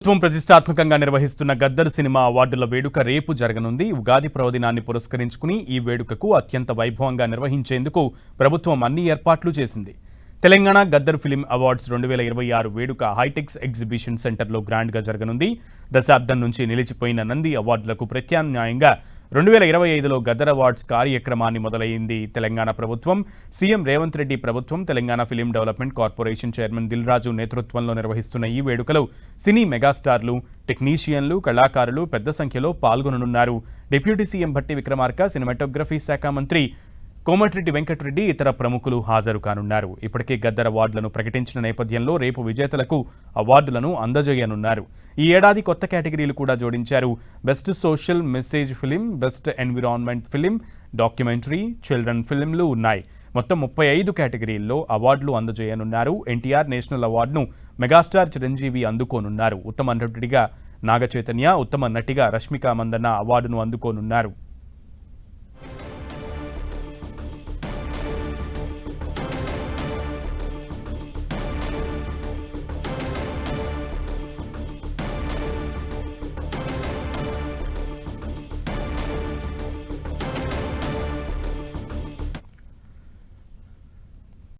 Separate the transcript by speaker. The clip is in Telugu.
Speaker 1: ప్రభుత్వం ప్రతిష్టాత్మకంగా నిర్వహిస్తున్న గద్దర్ సినిమా అవార్డుల వేడుక రేపు జరగనుంది. ఉగాది పర్వదినాన్ని పురస్కరించుకుని ఈ వేడుకకు అత్యంత వైభవంగా నిర్వహించేందుకు ప్రభుత్వం అన్ని ఏర్పాట్లు చేసింది. తెలంగాణ గద్దర్ ఫిలిం అవార్డ్స్ 2026 వేడుక హైటెక్స్ ఎగ్జిబిషన్ సెంటర్లో గ్రాండ్గా జరగనుంది. దశాబ్దం నుంచి నిలిచిపోయిన నంది అవార్డులకు ప్రత్యామ్నాయంగా 2025లో గద్దర్ అవార్డ్స్ కార్యక్రమాన్ని మొదలైంది. తెలంగాణ ప్రభుత్వం, సీఎం రేవంత్ రెడ్డి ప్రభుత్వం, Telangana film development corporation chairman Dil Raju నేతృత్వంలో నిర్వహిస్తున్న ఈ వేడుకలో సినీ మెగాస్టార్లు, టెక్నీషియన్లు, కళాకారులు పెద్ద సంఖ్యలో పాల్గొననున్నారు. Deputy CM Bhatti Vikramarka, cinematography శాఖ మంత్రి కోమటిరెడ్డి వెంకటరెడ్డి, ఇతర ప్రముఖులు హాజరు కానున్నారు. ఇప్పటికే గద్దర్ అవార్డులను ప్రకటించిన నేపథ్యంలో రేపు విజేతలకు అవార్డులను అందజేయనున్నారు. ఈ ఏడాది కొత్త కేటగిరీలు కూడా జోడించారు. Best social message film, best environment film, documentary, children ఫిలింలు ఉన్నాయి. మొత్తం 35 కేటగిరీల్లో అవార్డులు అందజేయనున్నారు. ఎన్టీఆర్ నేషనల్ అవార్డును మెగాస్టార్ చిరంజీవి అందుకోనున్నారు. ఉత్తమ నటుడిగా నాగ చైతన్య, ఉత్తమ నటిగా రష్మిక మందన్న అవార్డును అందుకోనున్నారు.